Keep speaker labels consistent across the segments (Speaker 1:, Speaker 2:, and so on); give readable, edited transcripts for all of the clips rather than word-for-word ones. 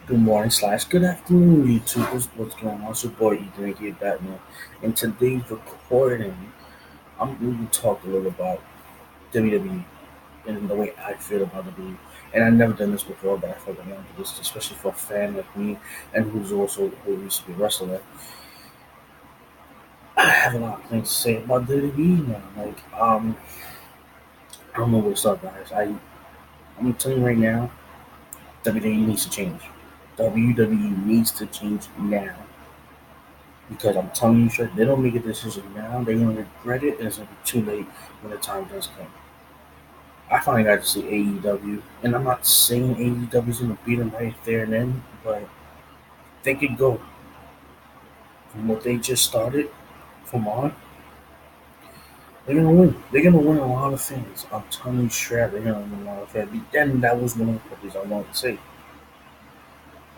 Speaker 1: Good morning slash good afternoon, YouTubers. What's going on? It's your boy Ethan here, Batman. In today's recording, I'm going to talk a little about WWE and the way I feel about WWE. And I've never done this before, but I feel like I want to do this, especially for a fan like me and who used to be a wrestler. I have a lot of things to say about WWE now. I don't know where to start, guys. I'm telling you right now, WWE needs to change. WWE needs to change now. Because I'm telling you, sure, they don't make a decision now, they're gonna regret it, and it's gonna be too late when the time does come. I finally got to see AEW, and I'm not saying AEW is gonna beat them right there and then, but they could go from what they just started from on. They're gonna win. They're gonna win a lot of fans. I'm telling you straight, up, they're gonna win a lot of fans. Then that was one of the purposes I wanted to say.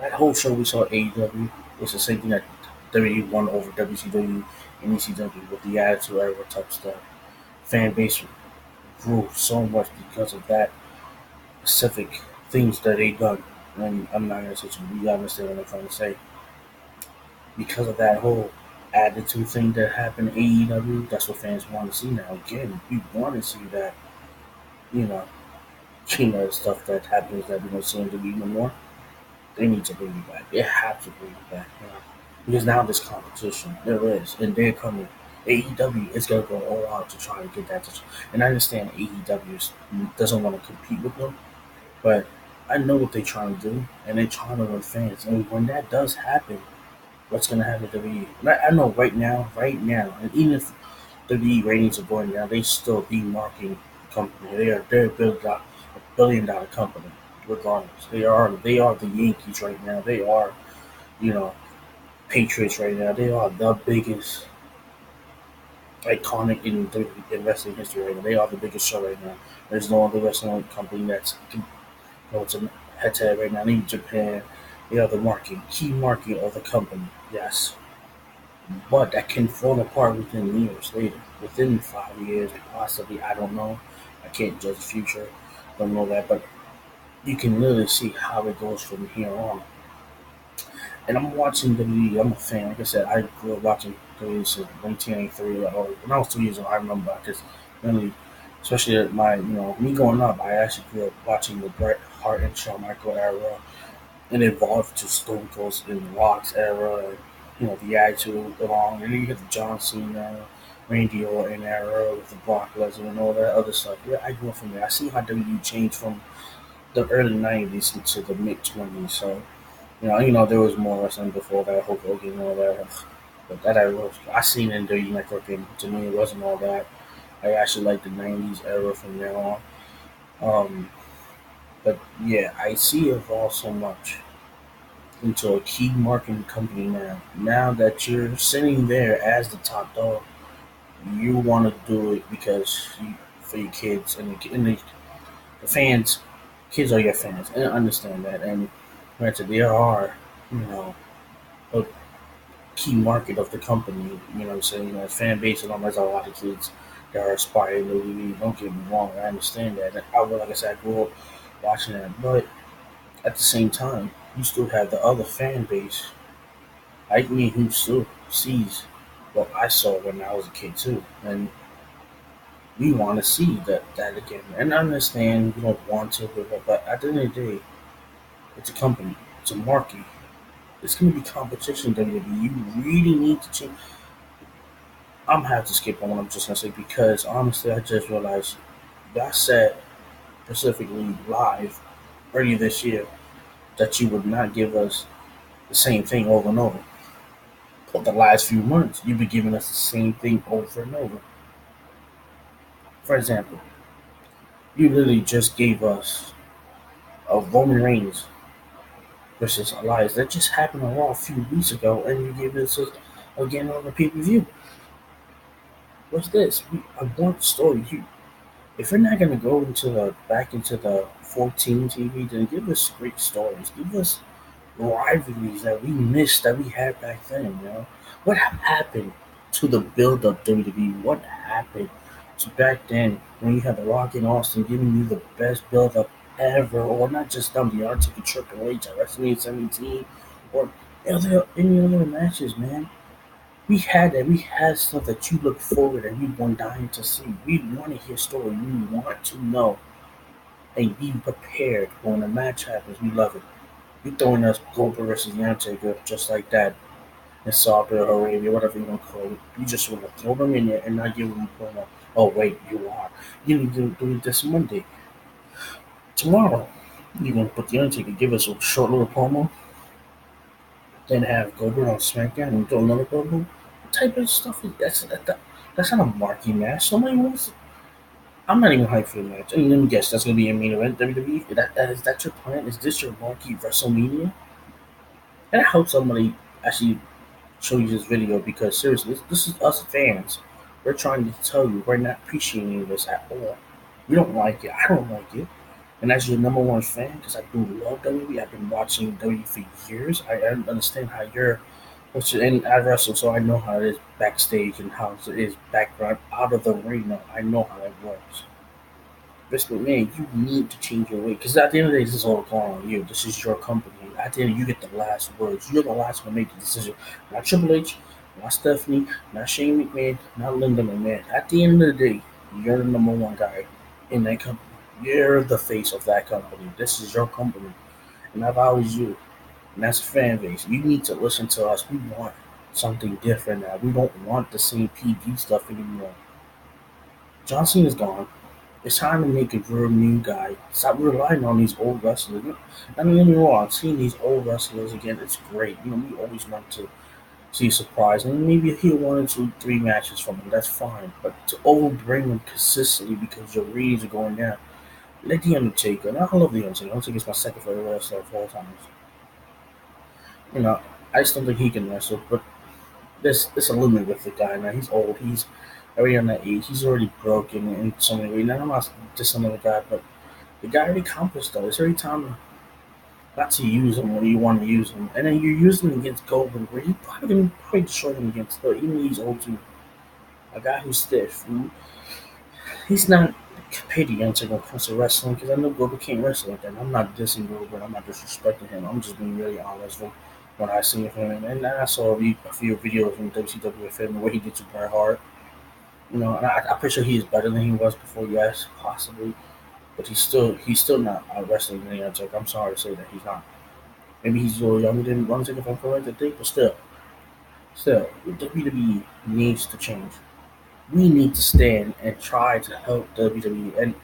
Speaker 1: That whole show we saw AEW was the same thing that WWE won over WCW and ECW with the Attitude Era type stuff. Fan base grew so much because of that specific things that they done. And I'm not gonna say you understand what I'm trying to say. Because of that whole attitude thing that happened in AEW, that's what fans want to see now. Again, we want to see that, you know, stuff that happens that we don't see in WWE no more. They need to bring it back. They have to bring it back, because now there's competition. There is, and they're coming. AEW is gonna go all out to try to get that. And I understand AEW doesn't want to compete with them, but I know what they're trying to do, and they're trying to win fans. And when that does happen, what's going to happen to WWE? I know right now, and even if WWE ratings are going down, they still be marketing company. They're a $1 billion company, regardless. They are the Yankees right now. They are, you know Patriots right now. They are the biggest iconic in wrestling history right now. They are the biggest show right now. There's no other wrestling company that's it's a head to head right now. In Japan, they are the key market of the company. Yes, but that can fall apart within years later, within 5 years, possibly. I don't know. I can't judge the future. Don't know that, but you can literally see how it goes from here on. And I'm watching WWE. I'm a fan. Like I said, I grew up watching WWE since 1983. Or when I was 2 years old, I remember I just really, especially at me growing up, I actually grew up watching the Bret Hart and Shawn Michaels era, and evolved to Stone Cold and Rock's era, and the Attitude along, and then you get the John Cena, Randy Orton era with the Brock Lesnar and all that other stuff. Yeah, I grew up from there. I see how WWE changed from the early '90s into the mid '20s. So there was more wrestling before that, Hulk Hogan and all that. But that I seen in WWE Network, and to me, it wasn't all that. I actually like the '90s era from there on. Um, but yeah, I see it evolve so much into a key marketing company now. Now that you're sitting there as the top dog, you want to do it because for your kids the fans. Kids are your fans, and I understand that. And granted, there are you know a key market of the company. You know what I'm saying? Fan base and all. There's a lot of kids that are aspiring to WWE. Don't get me wrong, I understand that. And like I said, I grew up watching that, but at the same time, you still have the other fan base like me who still sees what I saw when I was a kid too, and we want to see that again. And I understand you don't want to, but at the end of the day, it's a company, it's a market. It's going to be competition. WWE. You really need to change. I'm gonna have to skip on what I'm just gonna say because honestly, I just realized y'all said specifically live earlier this year that you would not give us the same thing over and over. For the last few months, you've been giving us the same thing over and over. For example, you literally just gave us a Roman Reigns versus Elias. That just happened a Raw a few weeks ago, and you gave us again on the pay per view. What's this? I want the story. If you're not gonna go back into the 14 TV, then give us great stories. Give us rivalries that we missed that we had back then. What happened to the build up WWE? What happened to back then when you had The Rock and Austin giving you the best build up? ever, or not just them, the Undertaker Triple H at WrestleMania 17, or any other matches, man. We had that. We had stuff that you look forward and we want dying to see. We want to hear story. We want to know and be prepared when a match happens. We love it. You throwing us Goldberg versus The Undertaker just like that in Saudi Arabia, whatever you want to call it. You just want to throw them in there and not give them a promo. Oh wait, you are. You need to do it this Monday. Tomorrow, you're gonna put The Undertaker, give us a short little promo, then have Goldberg on SmackDown and throw another promo. What type of stuff is that's not a marquee match. Somebody wants. I'm not even hyped for the match. I mean, let me guess. That's gonna be a main event. WWE. Is that your plan? Is this your marquee WrestleMania? And I hope somebody actually show you this video because seriously, this is us fans. We're trying to tell you we're not appreciating this at all. We don't like it. I don't like it. And as your number one fan, because I do love WWE, I've been watching WWE for years. I understand how you're, and I wrestle, so I know how it is backstage and how it is background out of the ring. Now I know how it works. Vince McMahon, you need to change your way because at the end of the day, this is all going on you. This is your company. At the end, you get the last words. You're the last one to make the decision. Not Triple H, not Stephanie, not Shane McMahon, not Linda McMahon. At the end of the day, you're the number one guy in that company. You're the face of that company. This is your company, and I've always you. And that's a fan base. You need to listen to us. We want something different now. We don't want the same PG stuff anymore. John Cena's gone. It's time to make a real new guy. Stop relying on these old wrestlers. I mean, don't get me wrong, seeing these old wrestlers again, it's great. We always want to see a surprise, and maybe he'll 1 2 3 matches from him. That's fine. But to overbring him consistently because your ratings are going down, let the Undertaker. And I love the Undertaker. Undertaker's my second favorite wrestler of all time. You know, I just don't think he can wrestle, but there's a limit with the guy now. He's old. He's already on that age. He's already broken in so many ways. Now I'm not just another guy, but the guy already accomplished that. It's every time not to use him when you want to use him, and then you use him against Goldberg, where you probably destroy him against even though he's old too. A guy who's stiff. He's not compared to Yunter when it comes to wrestling because I know Goldberg can't wrestle like that. I'm not dissing Goldberg. I'm not disrespecting him. I'm just being really honest with what I see of him. And I saw a few videos from WCW of him, the way he did to Bret Hart. And I'm pretty sure he is better than he was before. Yes, possibly, but he's still not wrestling than Undertaker. I'm sorry to say that he's not. Maybe he's a little younger than Undertaker, if I'm correct, I think, but still, WWE needs to change. We need to stand and try to help WWE. And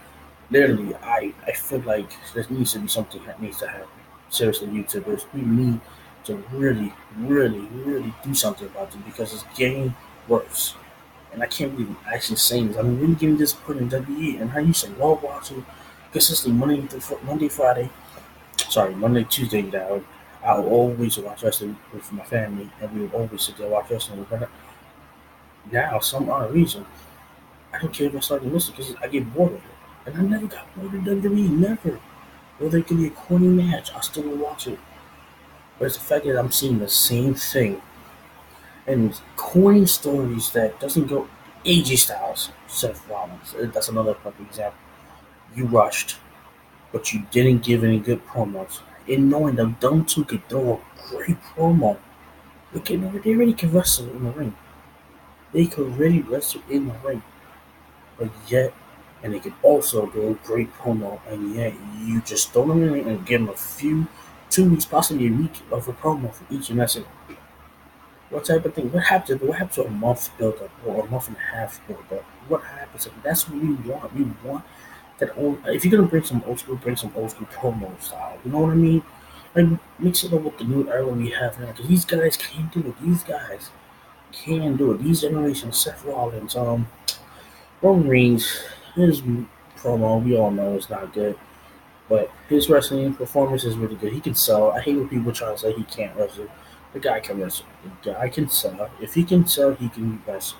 Speaker 1: literally, I feel like there needs to be something that needs to happen. Seriously, YouTubers, we need to really, really, really do something about this because it's getting worse. And I can't believe I'm actually saying this. I'm really getting disappointed in WWE. And I used to love watching consistently Monday, Friday. Sorry, Monday, Tuesday now. I would always watch wrestling with my family, and we would always sit there and watch wrestling. But now, some odd reason, I don't care if I start to miss it because I get bored of it. And I never got bored of WWE, never. Whether it could be a corny match, I still will watch it. But it's the fact that I'm seeing the same thing and corny stories that doesn't go AJ Styles, Seth Rollins. That's another perfect example. You rushed, but you didn't give any good promos. And knowing that them two could throw a great promo, they already can wrestle in the ring. They could really wrestle in the ring, but yet, and they could also do a great promo, and yet you just throw them in the ring and give them a few, 2 weeks, possibly a week of a promo for each, and that's it. What type of thing? What happened to a month build up or a month and a half build up? What happens? That's what we want. We want that old. If you're gonna bring some old school promo style. You know what I mean? Like mix it up with the new era we have now. Because these guys can't do it. These guys can do it. These generations, Seth Rollins, Roman Reigns, his promo we all know is not good. But his wrestling performance is really good. He can sell. I hate when people try to say he can't wrestle. The guy can wrestle. The guy can sell. If he can sell, he can wrestle.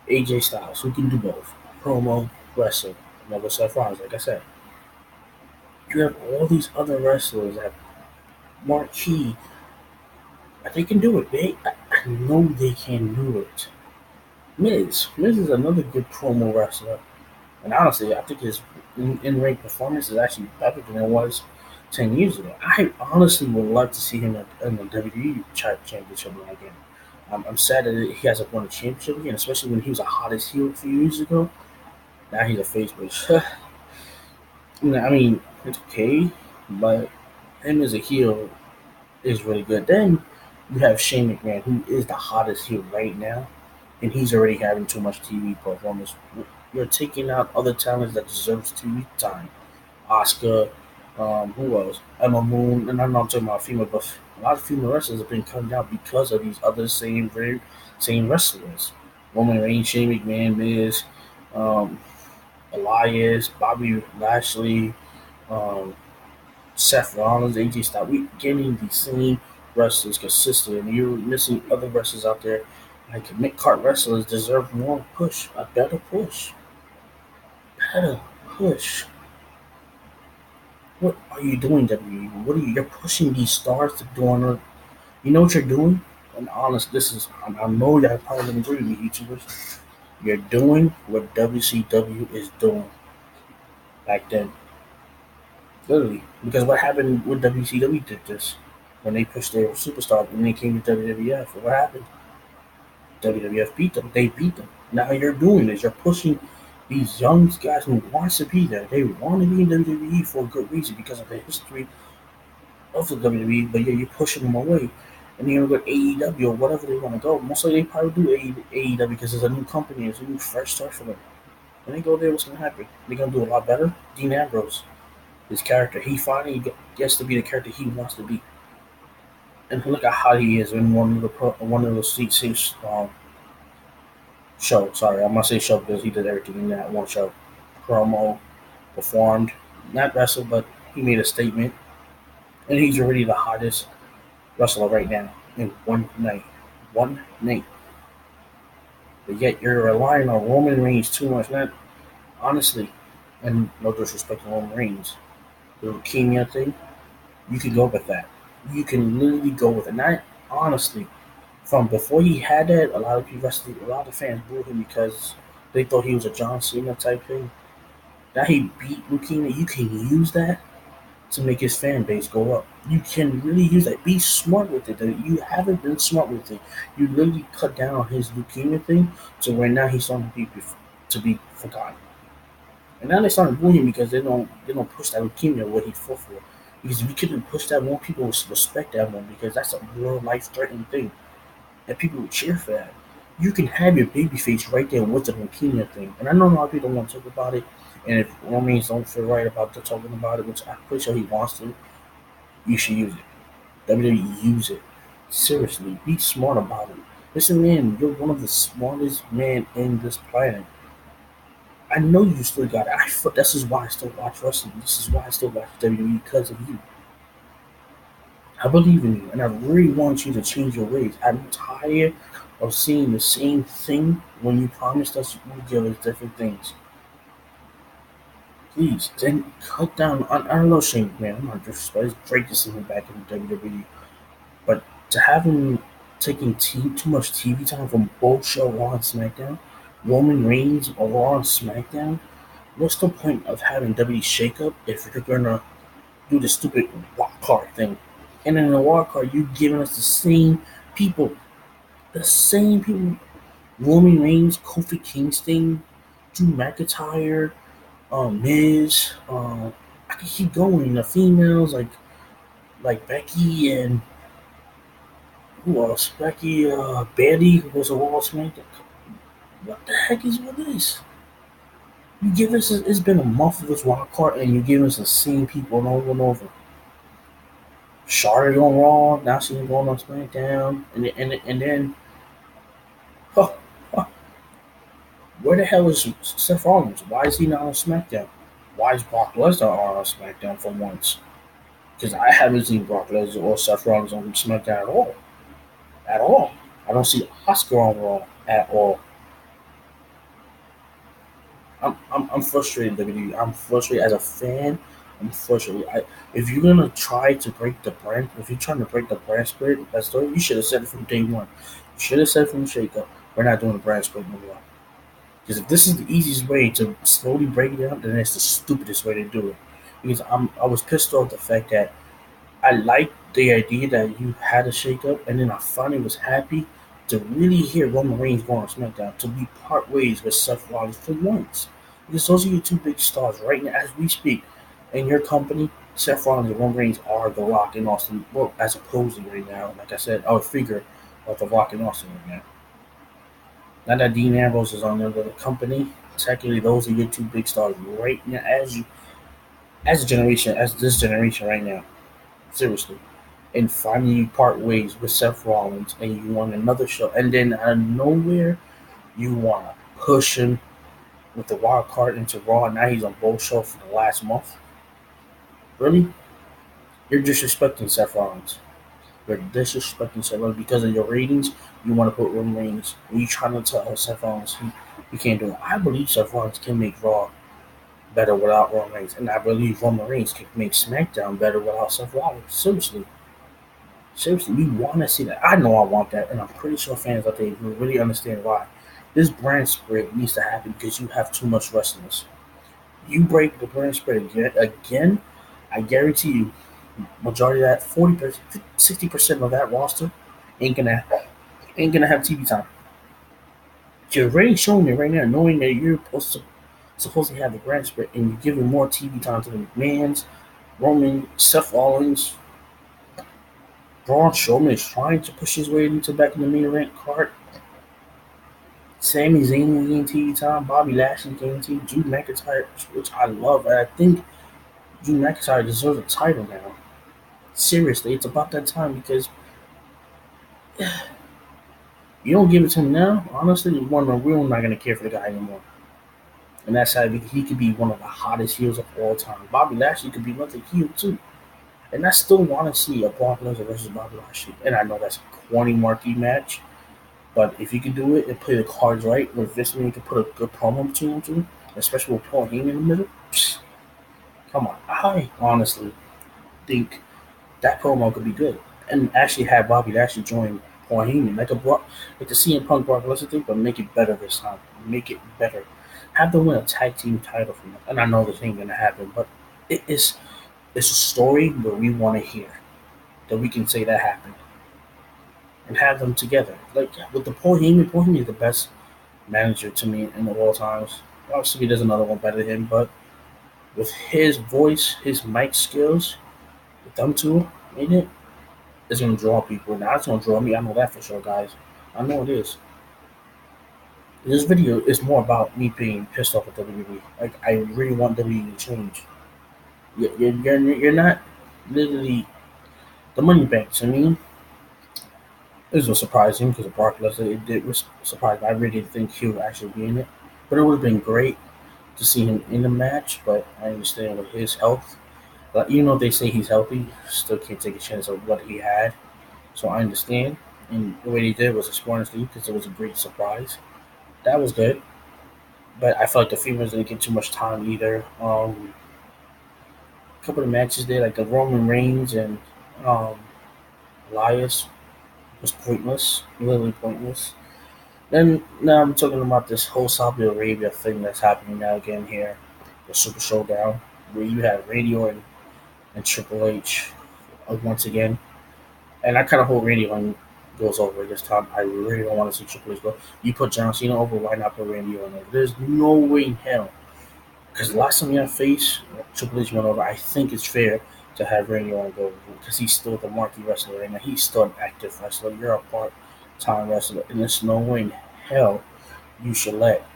Speaker 1: AJ Styles, who can do both. Promo, wrestle. Another Seth Rollins, like I said. You have all these other wrestlers that marquee. They can do it. I know they can do it. Miz is another good promo wrestler. And honestly, I think his in-ring performance is actually better than it was 10 years ago. I honestly would love to see him in the WWE Championship run again. I'm sad that he hasn't won a championship again, especially when he was the hottest heel a few years ago. Now he's a face, which I mean, it's okay, but him as a heel is really good. Then you have Shane McMahon, who is the hottest heel right now, and he's already having too much TV performance. You're taking out other talents that deserves TV time. Oscar, who else? Emma Moon, and I'm not talking about female, but a lot of female wrestlers have been cutting out because of these other same wrestlers. Roman Reigns, Shane McMahon, Miz, um, Elias, Bobby Lashley, um, Seth Rollins, AJ Styles. We getting the same wrestlers consistently, and you're missing other wrestlers out there. Like mid-card wrestlers deserve more push, a better push. What are you doing, WWE? What are you? You're pushing these stars to do on. You know what you're doing? And honest, this is. I know y'all probably don't agree with me, YouTubers. You're doing what WCW is doing back then, literally. Because what happened with WCW did this when they pushed their superstar when they came to WWF. What happened? WWF beat them. They beat them. Now you're doing this. You're pushing these young guys who wants to be there. They want to be in WWE for a good reason because of the history of the WWE, but yeah, you're pushing them away. And you're gonna go AEW or whatever they want to go. Mostly they probably do AEW because it's a new company, it's a new fresh start for them. When they go there, what's gonna happen? They're gonna do a lot better. Dean Ambrose, his character, he finally gets to be the character he wants to be. And look at how he is in one of the six show. Sorry, I'm gonna say show because he did everything in that one show. Promo, performed, not wrestled, but he made a statement, and he's already the hottest wrestler right now in one night. One night. But yet you're relying on Roman Reigns too much. Not honestly, and no disrespect to Roman Reigns. The leukemia thing, you can go with that. You can literally go with it. Not honestly. From before he had that, a lot of fans booed him because they thought he was a John Cena type thing. Now he beat leukemia. You can use that to make his fan base go up. You can really use that. Be smart with it. You haven't been smart with it. You literally cut down on his leukemia thing to where now he's starting to be forgotten. And now they started booing him because they don't push that leukemia what he fought for. Because if you couldn't push that, more people would respect that one because that's a real life threatening thing, and people would cheer for that. You can have your baby face right there with the leukemia thing. And I know a lot of people don't want to talk about it. And if Romeins don't feel right about talking about it, which I'm pretty sure he wants to, you should use it. WWE use it. Seriously, be smart about it. Listen, man, you're one of the smartest men in this planet. I know you still got it. This is why I still watch wrestling. This is why I still watch WWE because of you. I believe in you, and I really want you to change your ways. I'm tired of seeing the same thing when you promised us you would give us different things. Please, then cut down. I don't know Shane McMahon. I'm not disrespecting. It's great to see him back in the WWE, but to have him taking too much TV time from both show Raw and SmackDown, Roman Reigns or Raw and SmackDown. What's the point of having WWE shake up if you're gonna do the stupid wild card thing? And in the wild card, you giving us people, the same people. Roman Reigns, Kofi Kingston, Drew McIntyre, Miz. I can keep going. The females like Becky and who else? Becky, Betty, who was a Raw SmackDown. What the heck is with this? You give us it's been a month of this wild card, and you give us the same people over and over. Charlotte on Raw, now she's going on SmackDown, and then huh, huh, where the hell is Seth Rollins? Why is he not on SmackDown? Why is Brock Lesnar on SmackDown for once? Because I haven't seen Brock Lesnar or Seth Rollins on SmackDown at all. At all. I don't see Oscar on Raw at all. I'm frustrated, WWE. I'm frustrated as a fan. I'm frustrated. If you're gonna try to break the brand, if you're trying to break the brand split, that you should have said it from day one. You should have said from the shake up, we're not doing the brand split no more. Because if this is the easiest way to slowly break it down, then it's the stupidest way to do it. Because I was pissed off the fact that I liked the idea that you had a shakeup, and then I finally was happy to really hear Roman Reigns go on SmackDown to be part ways with Seth Rollins for once. Because those are your two big stars right now as we speak. In your company, Seth Rollins and Roman Reigns are The Rock and Austin. Well, as opposing right now, like I said, I would figure of The Rock and Austin right now. Now that Dean Ambrose is on the company, technically those are your two big stars right now as a generation, as this generation right now. Seriously. And finally you part ways with Seth Rollins and you want another show, and then out of nowhere you want to push him with the wild card into Raw. Now he's on both shows for the last month. Really? You're disrespecting Seth Rollins. You're disrespecting Seth Rollins because of your ratings. You want to put Roman Reigns. And you trying to tell Seth Rollins he can't do it. I believe Seth Rollins can make Raw better without Roman Reigns, and I believe Roman Reigns can make SmackDown better without Seth Rollins. Seriously. Seriously, we want to see that. I know I want that, and I'm pretty sure fans out there will really understand why. This brand split needs to happen because you have too much wrestlers. You break the brand split again, I guarantee you, majority of that 40%, 60% of that roster ain't gonna ain't gonna have TV time. You're already showing me right now, knowing that you're supposed to have the brand split, and you're giving more TV time to the McMahons, Roman, Seth Rollins, Braun Strowman is trying to push his way into back in the main event card. Sami Zayn getting TV time, Bobby Lashley getting TV, Drew McIntyre, which I love. And I think Drew McIntyre deserves a title now. Seriously, it's about that time because you don't give it to him now. Honestly, we're not gonna care for the guy anymore. And that's how he could be one of the hottest heels of all time. Bobby Lashley could be another heel too. And I still want to see a Brock Lesnar versus Bobby Lashley. And I know that's a corny marquee match. But if you can do it and play the cards right, where Vince McMahon can put a good promo between them two, especially with Paul Heyman in the middle, come on. I honestly think that promo could be good. And actually have Bobby Lashley join Paul Heyman, like the CM Punk Brock Lesnar thing, but make it better this time. Make it better. Have them win a tag team title from them. And I know this ain't gonna happen, but it is it's a story where we want to hear that we can say that happened and have them together. Like with the Paul Heyman is the best manager to me in all times. Obviously, there's another one better than him, but with his voice, his mic skills, with them two in it, it's gonna draw people. Now it's gonna draw me. I know that for sure, guys. I know it is. This video is more about me being pissed off at WWE. Like I really want WWE to change. You're not literally the money bank to me. It was surprising because of Brock Lesnar. It did was surprising. I really didn't think he would actually be in it, but it would have been great to see him in the match. But I understand with his health, but even though they say he's healthy, still can't take a chance of what he had. So I understand. And the way they did was a smart thing because it was a great surprise. That was good. But I felt like the females didn't get too much time either. A couple of matches there, like the Roman Reigns and um, Elias, was pointless, literally pointless. Then now I'm talking about this whole Saudi Arabia thing that's happening now again here, the Super Showdown, where you have Radio and Triple H once again. And I kind of hope Radio on goes over this time. I really don't want to see Triple H go. You put John Cena over, why not put Randy on over? There's no way in hell. Because the last time you have face Triple H went over, I think it's fair to have Randy Orton go over because he's still the marquee wrestler right now. He's still an active wrestler. You're a part-time wrestler, and there's no way in hell you should let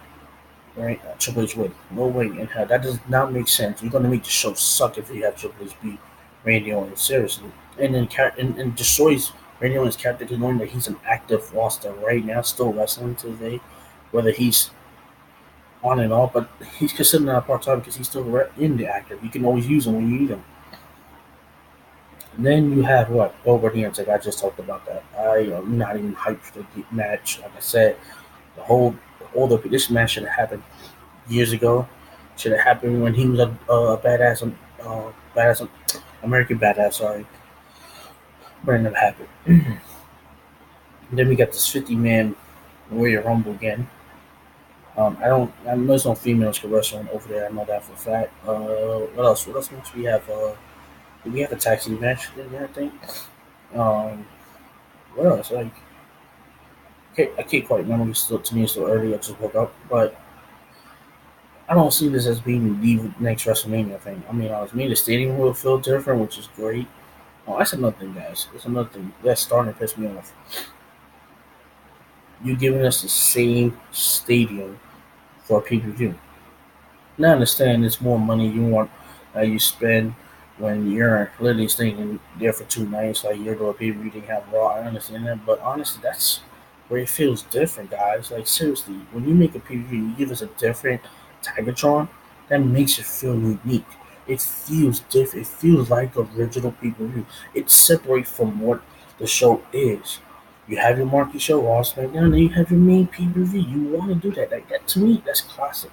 Speaker 1: Triple H win. No way in hell. That does not make sense. You're gonna make the show suck if you have Triple H beat Randy Orton seriously, and then and destroys Randy Orton's character because knowing that he's an active roster right now, still wrestling today, whether he's on and off, but he's considered not part time because he's still in the active. You can always use him when you need him. And then you have what? Over the like I just talked about that. I am not even hyped for the match. Like I said, the whole all the this match should have happened years ago. Should have happened when he was a badass, badass American badass. Sorry, but it never happened. And then we got this 50-man Royal Rumble again. I don't. I know there's no females can wrestle over there. I know that for a fact. What else? What else match we have? Do we have a tag team match in there? I think. Um, what else? Like, I can't quite remember. It's still, to me, it's still early. I just woke up, but I don't see this as being the next WrestleMania thing. I mean, I mean, the stadium will feel different, which is great. Oh, that's another thing, guys. That's another thing that's starting to piss me off. You giving us the same stadium for a pay per view. Now I understand it's more money you spend when you're literally staying there for 2 nights, like you're going pay per view, didn't have Raw. I understand that, but honestly, that's where it feels different, guys. Like seriously, when you make a pay per view, you give us a different Tigatron. That makes it feel unique. It feels different. It feels like original pay per view. It separates from what the show is. You have your marquee show, Raw, SmackDown, and you have your main pay per view. You want to do that. Like that to me, that's classic.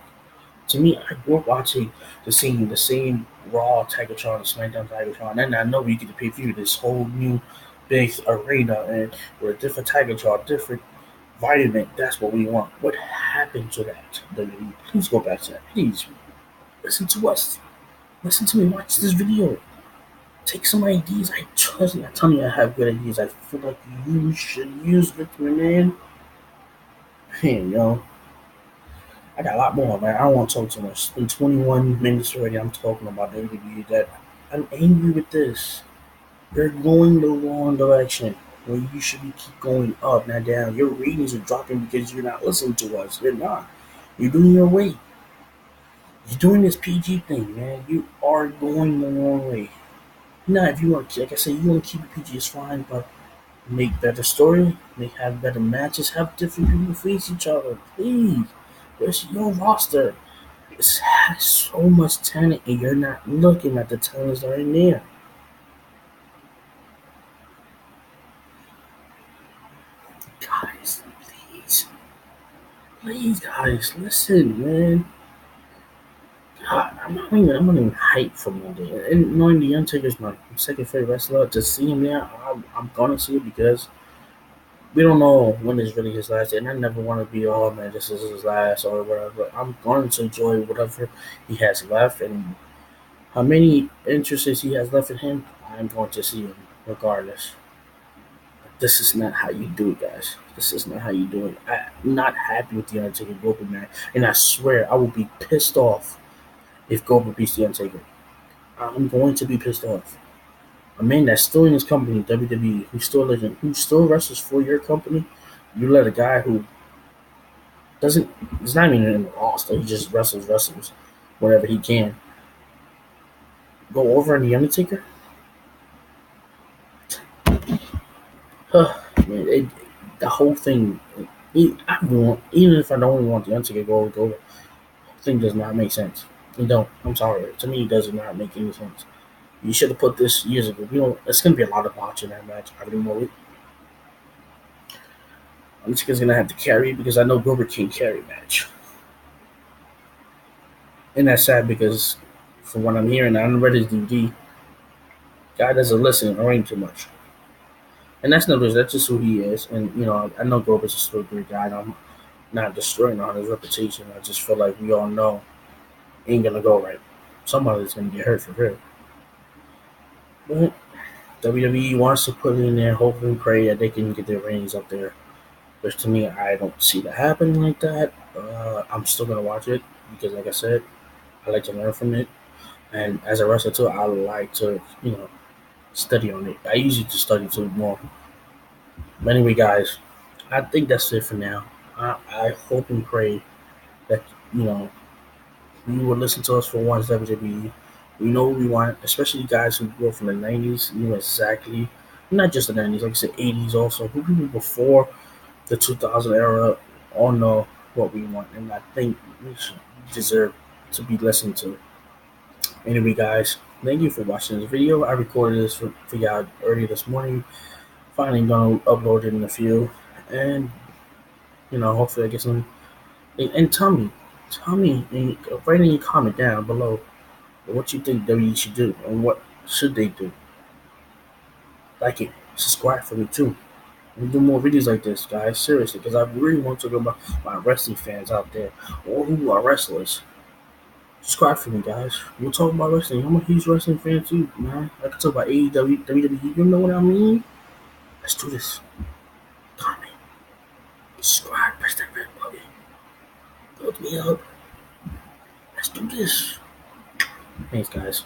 Speaker 1: To me, I grew up watching the same Raw Tigatron and SmackDown Tigatron, and I know we get to pay per view this whole new big arena and with a different Tigatron, different vitamin. That's what we want. What happened to that? WWE? Please go back to that. Please listen to us. Listen to me. Watch this video. Take some ideas. I trust me. I tell you, I have good ideas. I feel like you should use it, man. Man, yo, I got a lot more, man. I don't want to talk too much. It's been 21 minutes already. I'm talking about WWE. That I'm angry with this. You're going the wrong direction. Where you should be keep going up, not down. Your ratings are dropping because you're not listening to us. You're not. You're doing your way. You're doing this PG thing, man. You are going the wrong way. Now, if you want, like I said, you want to keep it PG, it's fine, but make better story, make have better matches, have different people face each other, please. There's your roster. It has so much talent, and you're not looking at the talents that are in there. Guys, please, please, guys, listen, man. God, I'm not even hyped for Monday. And knowing the Undertaker's my second favorite wrestler, to see him there, I'm gonna see it because we don't know when is really his last day. And I never want to be, oh man, this is his last or whatever. But I'm going to enjoy whatever he has left, and how many interests he has left in him, I'm going to see him regardless. This is not how you do it, guys. This is not how you do it. I'm not happy with the Undertaker Goldberg man, and I swear I will be pissed off if Goldberg beats the Undertaker. I'm going to be pissed off. A man that's still in his company, WWE, who's still living, who still wrestles for your company, you let a guy who doesn't, he's not even in the roster. He just wrestles whenever he can. Go over on the Undertaker. Man, the whole thing. Even if I don't want the Undertaker to go over, the thing does not make sense. It don't. I'm sorry. To me, it does not make any sense. You should have put this years ago. We don't. It's gonna be a lot of watching that match. I already know it. Undertaker's gonna have to carry because I know Goldberg can't carry a match, and that's sad because from what I'm hearing, I haven't read his DVD. Guy doesn't listen or ain't too much. And that's no that's just who he is. And I know Goldberg's a still great guy. And I'm not destroying on his reputation. I just feel like we all know it ain't gonna go right. Somebody's gonna get hurt for real. But WWE wants to put it in there, hope and pray that they can get their ratings up there. Which to me, I don't see that happening like that. I'm still gonna watch it because, like I said, I like to learn from it. And as a wrestler too, I like to study on it. I usually just study too more. But anyway, guys, I think that's it for now. I hope and pray that you know you will listen to us for once, WWE. We know what we want, especially guys who grew up from the '90s. You know exactly, not just the '90s, like I said, '80s also. Who people before the 2000 era all know what we want, and I think we deserve to be listened to. Anyway, guys, thank you for watching this video. I recorded this for y'all early this morning. Finally, gonna upload it in a few, and hopefully I get some. And tell me, and write in your comment down below what you think WWE should do and what should they do. Like it, subscribe for me too. and do more videos like this, guys. Seriously, because I really want to talk about my wrestling fans out there or who are wrestlers. Subscribe for me, guys. We'll talk about wrestling. I'm a huge wrestling fan too, man. I can talk about AEW, WWE. You know what I mean? Let's do this. Comment, subscribe, press that red button. Build me up. Let's do this. Thanks, guys.